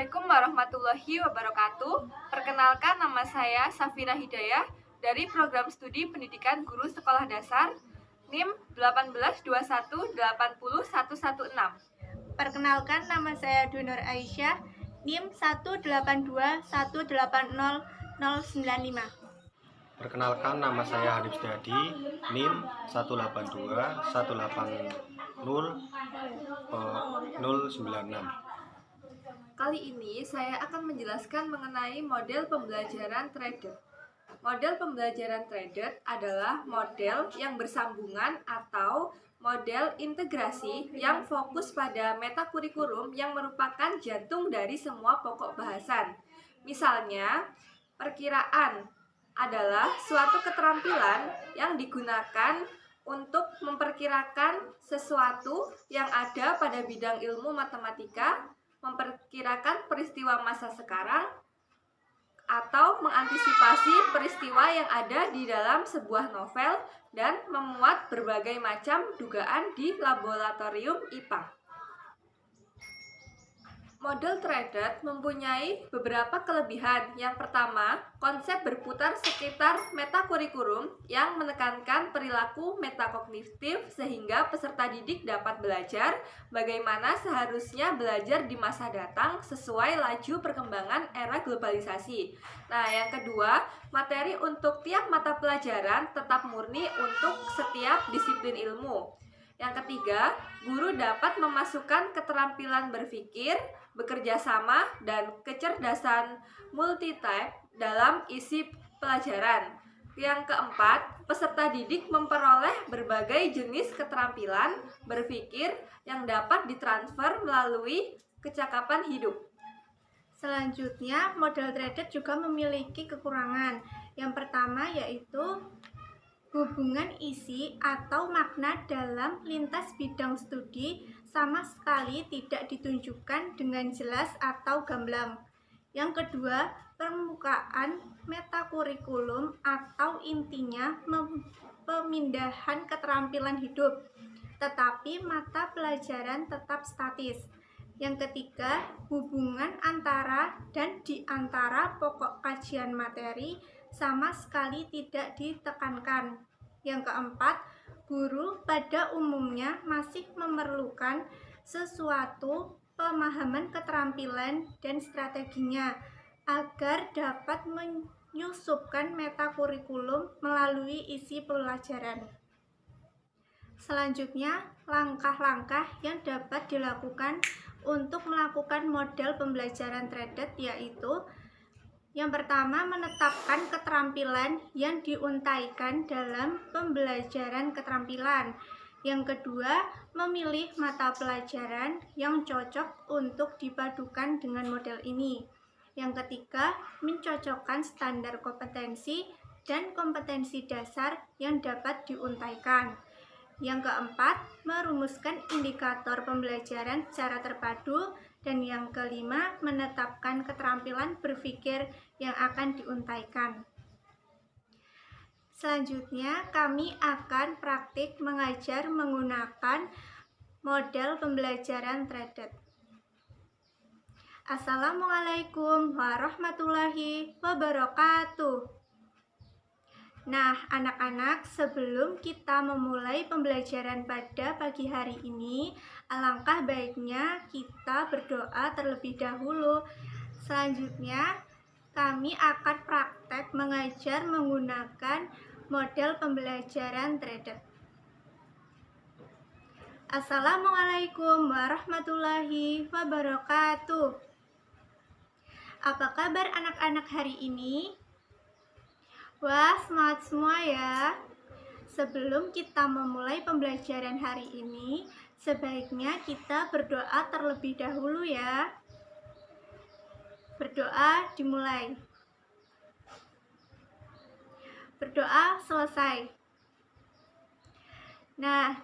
Assalamualaikum warahmatullahi wabarakatuh. Perkenalkan, nama saya Safira Hidayah dari Program Studi Pendidikan Guru Sekolah Dasar NIM 182180116. Perkenalkan, nama saya Dunur Aisyah, NIM 182180095. Perkenalkan, nama saya Hanif Setiadi, NIM 18218018096. Kali ini saya akan menjelaskan mengenai model pembelajaran threaded. Model pembelajaran threaded adalah model yang bersambungan atau model integrasi yang fokus pada metakurikulum yang merupakan jantung dari semua pokok bahasan. Misalnya, perkiraan adalah suatu keterampilan yang digunakan untuk memperkirakan sesuatu yang ada pada bidang ilmu matematika, memperkirakan peristiwa masa sekarang, atau mengantisipasi peristiwa yang ada di dalam sebuah novel dan memuat berbagai macam dugaan di laboratorium IPA. Model threaded mempunyai beberapa kelebihan. Yang pertama, konsep berputar sekitar metakurikulum yang menekankan perilaku metakognitif sehingga peserta didik dapat belajar bagaimana seharusnya belajar di masa datang sesuai laju perkembangan era globalisasi. Nah, yang kedua, materi untuk tiap mata pelajaran tetap murni untuk setiap disiplin ilmu. Yang ketiga, guru dapat memasukkan keterampilan berpikir, bekerja sama, dan kecerdasan multitype dalam isi pelajaran. Yang keempat, peserta didik memperoleh berbagai jenis keterampilan berpikir yang dapat ditransfer melalui kecakapan hidup. Selanjutnya, model threaded juga memiliki kekurangan. Yang pertama yaitu hubungan isi atau makna dalam lintas bidang studi sama sekali tidak ditunjukkan dengan jelas atau gamblang. Yang kedua, permukaan metakurikulum atau intinya pemindahan keterampilan hidup, tetapi mata pelajaran tetap statis. Yang ketiga, hubungan antara dan di antara pokok kajian materi sama sekali tidak ditekankan. Yang keempat, guru pada umumnya masih memerlukan sesuatu pemahaman keterampilan dan strateginya agar dapat menyusupkan metakurikulum melalui isi pelajaran. Selanjutnya, langkah-langkah yang dapat dilakukan untuk melakukan model pembelajaran threaded yaitu yang pertama, menetapkan keterampilan yang diuntaikan dalam pembelajaran keterampilan. Yang kedua, memilih mata pelajaran yang cocok untuk dipadukan dengan model ini. Yang ketiga, mencocokkan standar kompetensi dan kompetensi dasar yang dapat diuntaikan. Yang keempat, merumuskan indikator pembelajaran secara terpadu. Dan yang kelima, menetapkan keterampilan berpikir yang akan diuntaikan. Selanjutnya, kami akan praktik mengajar menggunakan model pembelajaran threaded. Assalamualaikum warahmatullahi wabarakatuh. Nah, anak-anak, sebelum kita memulai pembelajaran pada pagi hari ini, alangkah baiknya kita berdoa terlebih dahulu. Selanjutnya, kami akan praktek mengajar menggunakan model pembelajaran threaded. Assalamualaikum warahmatullahi wabarakatuh. Apa kabar anak-anak hari ini? Wah, semangat semua ya. Sebelum kita memulai pembelajaran hari ini, sebaiknya kita berdoa terlebih dahulu ya. Berdoa dimulai. Berdoa selesai. Nah,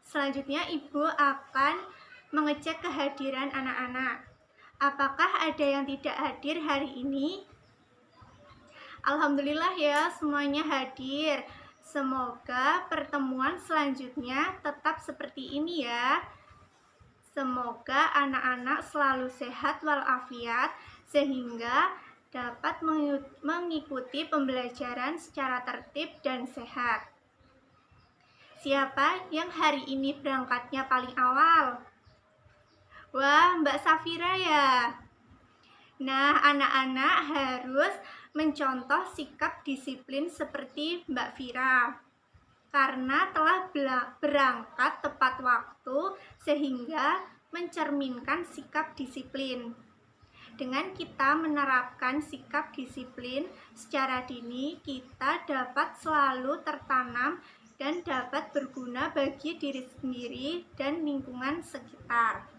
selanjutnya Ibu akan mengecek kehadiran anak-anak. Apakah ada yang tidak hadir hari ini? Alhamdulillah ya, semuanya hadir. Semoga pertemuan selanjutnya tetap seperti ini ya. Semoga anak-anak selalu sehat walafiat sehingga dapat mengikuti pembelajaran secara tertib dan sehat. Siapa yang hari ini berangkatnya paling awal? Wah, Mbak Safira ya. Nah, anak-anak harus mencontoh sikap disiplin seperti Mbak Fira karena telah berangkat tepat waktu sehingga mencerminkan sikap disiplin. Dengan kita menerapkan sikap disiplin secara dini, kita dapat selalu tertanam dan dapat berguna bagi diri sendiri dan lingkungan sekitar.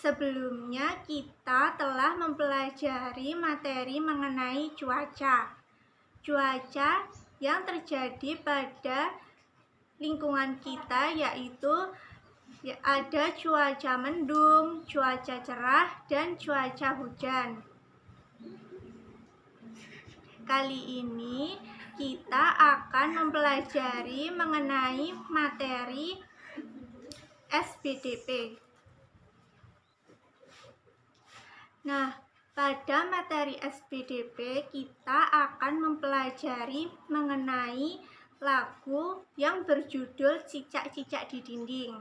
Sebelumnya kita telah mempelajari materi mengenai cuaca. Cuaca yang terjadi pada lingkungan kita yaitu ada cuaca mendung, cuaca cerah, dan cuaca hujan. Kali ini kita akan mempelajari mengenai materi SBDP. Nah, pada materi SBDP kita akan mempelajari mengenai lagu yang berjudul Cicak-Cicak di Dinding.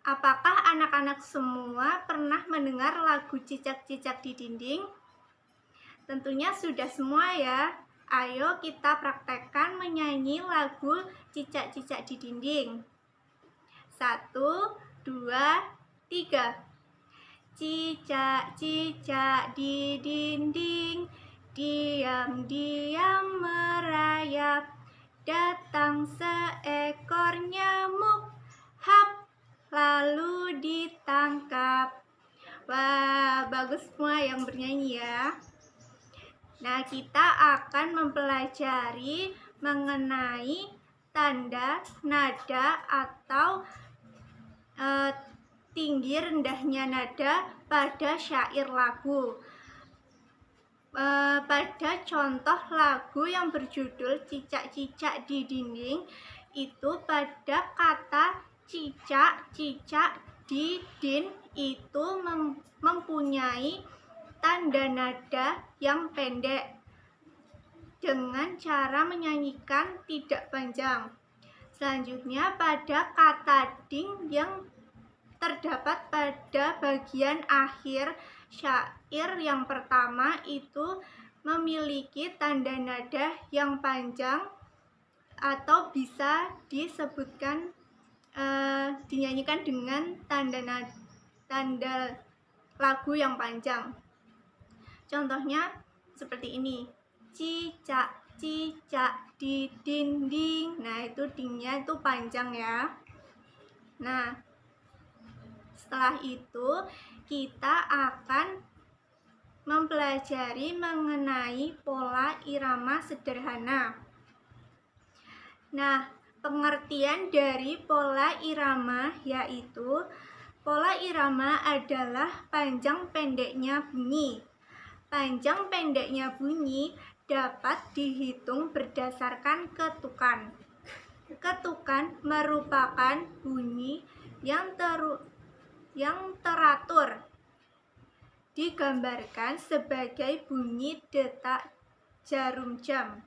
Apakah anak-anak semua pernah mendengar lagu Cicak-Cicak di Dinding? Tentunya sudah semua ya. Ayo kita praktekkan menyanyi lagu Cicak-Cicak di Dinding. 1, 2, 3. Cicak-cicak di dinding, diam-diam merayap, datang seekor nyamuk, hap, lalu ditangkap. Wah, bagus semua yang bernyanyi ya. Nah, kita akan mempelajari mengenai tanda, nada, atau tinggi rendahnya nada pada syair lagu. Pada contoh lagu yang berjudul Cicak-Cicak di Dinding, itu pada kata cicak-cicak di din itu mempunyai tanda nada yang pendek dengan cara menyanyikan tidak panjang. Selanjutnya pada kata ding yang terdapat pada bagian akhir syair yang pertama itu memiliki tanda nada yang panjang atau bisa disebutkan dinyanyikan dengan tanda lagu yang panjang. Contohnya seperti ini. Cicak-cicak di dinding. Nah, itu dingnya itu panjang ya. Nah, setelah itu kita akan mempelajari mengenai pola irama sederhana. Nah, pengertian dari pola irama yaitu pola irama adalah panjang pendeknya bunyi. Panjang pendeknya bunyi dapat dihitung berdasarkan ketukan. Ketukan merupakan bunyi yang teratur, digambarkan sebagai bunyi detak jarum jam.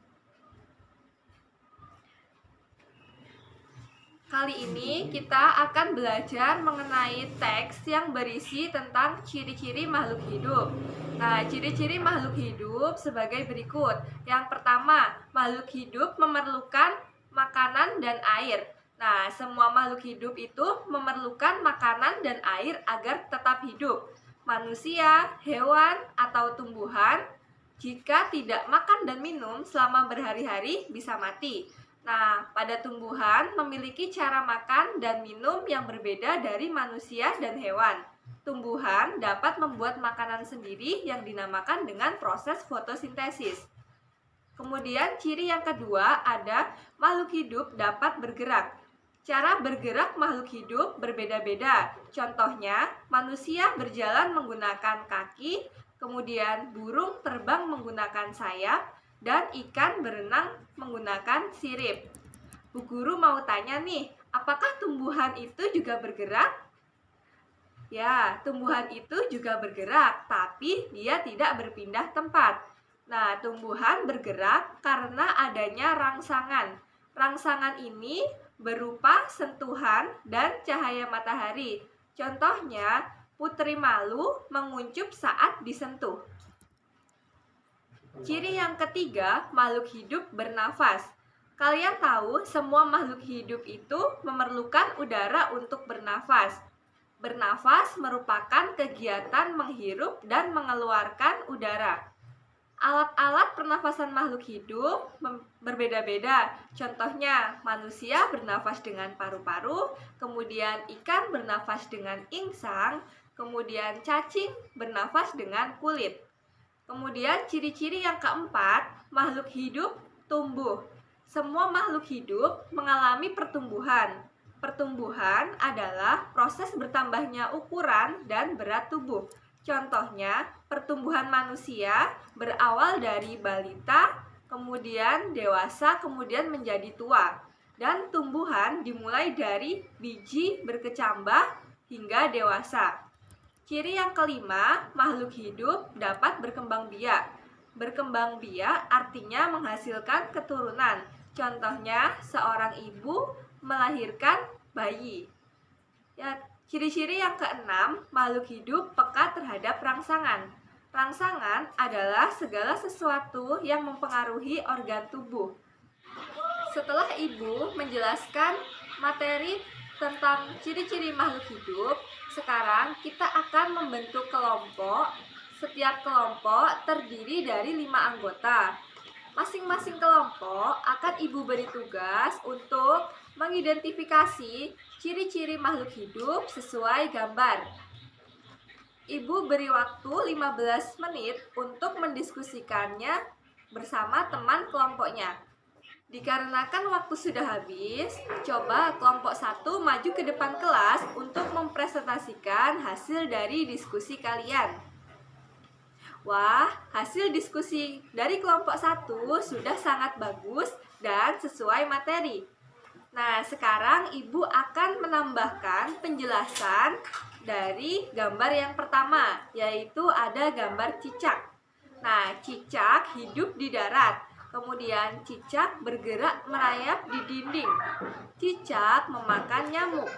Kali ini kita akan belajar mengenai teks yang berisi tentang ciri-ciri makhluk hidup. Nah, ciri-ciri makhluk hidup sebagai berikut. Yang pertama, makhluk hidup memerlukan makanan dan air. Nah, semua makhluk hidup itu memerlukan makanan dan air agar tetap hidup. Manusia, hewan, atau tumbuhan, jika tidak makan dan minum selama berhari-hari bisa mati. Nah, pada tumbuhan memiliki cara makan dan minum yang berbeda dari manusia dan hewan. Tumbuhan dapat membuat makanan sendiri yang dinamakan dengan proses fotosintesis. Kemudian ciri yang kedua ada makhluk hidup dapat bergerak. Cara bergerak makhluk hidup berbeda-beda. Contohnya, manusia berjalan menggunakan kaki, kemudian burung terbang menggunakan sayap, dan ikan berenang menggunakan sirip. Bu Guru mau tanya nih, apakah tumbuhan itu juga bergerak? Ya, tumbuhan itu juga bergerak, tapi dia tidak berpindah tempat. Nah, tumbuhan bergerak karena adanya rangsangan. Rangsangan ini berupa sentuhan dan cahaya matahari. Contohnya, putri malu menguncup saat disentuh. Ciri yang ketiga, makhluk hidup bernafas. Kalian tahu, semua makhluk hidup itu memerlukan udara untuk bernafas. Bernafas merupakan kegiatan menghirup dan mengeluarkan udara. Alat-alat pernafasan makhluk hidup berbeda-beda. Contohnya, manusia bernafas dengan paru-paru, kemudian ikan bernafas dengan insang, kemudian cacing bernafas dengan kulit. Kemudian ciri-ciri yang keempat, makhluk hidup tumbuh. Semua makhluk hidup mengalami pertumbuhan. Pertumbuhan adalah proses bertambahnya ukuran dan berat tubuh. Contohnya, pertumbuhan manusia berawal dari balita, kemudian dewasa, kemudian menjadi tua. Dan tumbuhan dimulai dari biji berkecambah hingga dewasa. Ciri yang kelima, makhluk hidup dapat berkembang biak. Berkembang biak artinya menghasilkan keturunan. Contohnya, seorang ibu melahirkan bayi. Ya, ciri-ciri yang keenam, makhluk hidup peka terhadap rangsangan. Rangsangan adalah segala sesuatu yang mempengaruhi organ tubuh. Setelah ibu menjelaskan materi tentang ciri-ciri makhluk hidup, sekarang kita akan membentuk kelompok. Setiap kelompok terdiri dari 5 anggota. Masing-masing kelompok akan ibu beri tugas untuk mengidentifikasi ciri-ciri makhluk hidup sesuai gambar. Ibu beri waktu 15 menit untuk mendiskusikannya bersama teman kelompoknya. Dikarenakan waktu sudah habis, coba kelompok 1 maju ke depan kelas untuk mempresentasikan hasil dari diskusi kalian. Wah, hasil diskusi dari kelompok 1 sudah sangat bagus dan sesuai materi. Nah, sekarang ibu akan menambahkan penjelasan dari gambar yang pertama, yaitu ada gambar cicak. Nah, cicak hidup di darat. Kemudian cicak bergerak merayap di dinding. Cicak memakan nyamuk.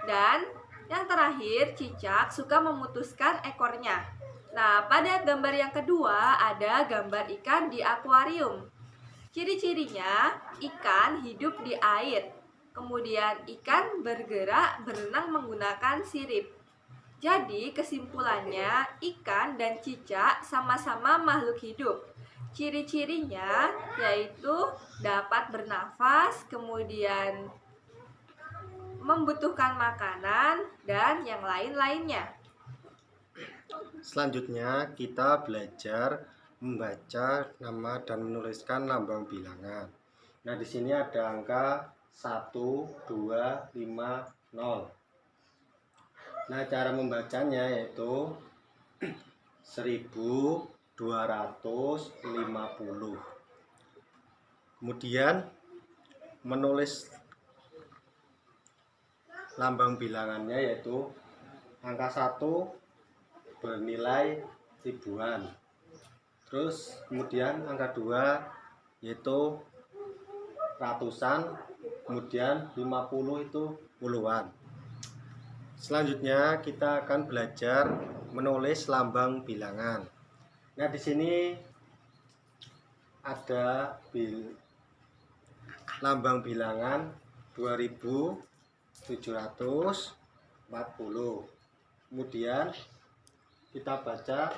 Dan yang terakhir, cicak suka memutuskan ekornya. Nah, pada gambar yang kedua ada gambar ikan di akuarium. Ciri-cirinya, ikan hidup di air. Kemudian ikan bergerak berenang menggunakan sirip. Jadi kesimpulannya, ikan dan cicak sama-sama makhluk hidup. Ciri-cirinya yaitu dapat bernafas, kemudian membutuhkan makanan, dan yang lain-lainnya. Selanjutnya kita belajar membaca nama dan menuliskan lambang bilangan. Nah, di sini ada angka 1, 2, 5, 0. Nah, cara membacanya yaitu 1250. Kemudian menulis lambang bilangannya yaitu angka 1 bernilai ribuan. Terus kemudian angka 2 yaitu ratusan, kemudian 50 itu puluhan. Selanjutnya kita akan belajar menulis lambang bilangan. Nah, di sini ada lambang bilangan 2740. Kemudian kita baca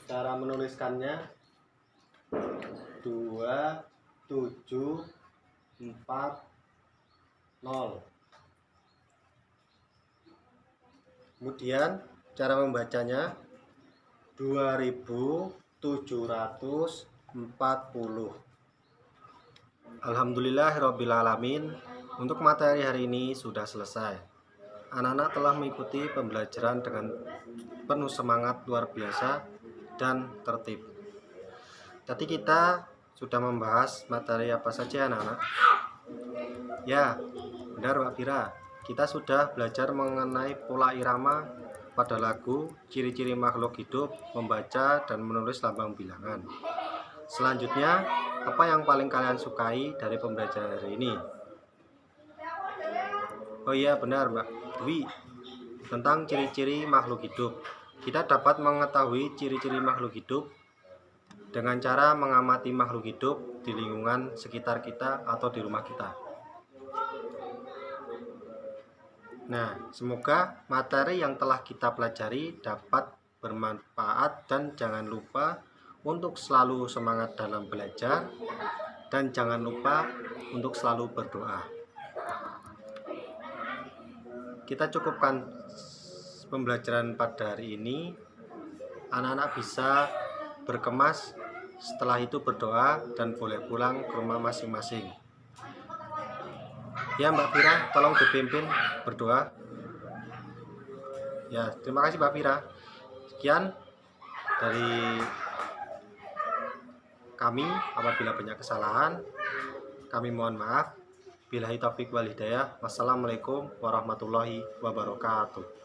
cara menuliskannya 2740. Kemudian cara membacanya 2740. Alhamdulillahirrabbilalamin. Untuk materi hari ini sudah selesai. Anak-anak telah mengikuti pembelajaran dengan penuh semangat luar biasa dan tertib. Tadi kita sudah membahas materi apa saja, anak-anak? Ya, benar Pak Fira. kita sudah belajar mengenai pola irama pada lagu, ciri-ciri makhluk hidup, membaca dan menulis lambang bilangan. Selanjutnya, apa yang paling kalian sukai dari pembelajaran hari ini? Oh iya, benar Mbak Dwi, tentang ciri-ciri makhluk hidup. Kita dapat mengetahui ciri-ciri makhluk hidup dengan cara mengamati makhluk hidup di lingkungan sekitar kita atau di rumah kita. Nah, semoga materi yang telah kita pelajari dapat bermanfaat dan jangan lupa untuk selalu semangat dalam belajar dan jangan lupa untuk selalu berdoa. Kita cukupkan pembelajaran pada hari ini. Anak-anak bisa berkemas, setelah itu berdoa dan boleh pulang ke rumah masing-masing. Ya Mbak Fira, tolong dipimpin berdoa. Ya, terima kasih Mbak Fira. Sekian dari kami, apabila banyak kesalahan kami mohon maaf. Billahi taufiq wal hidayah. Wassalamualaikum warahmatullahi wabarakatuh.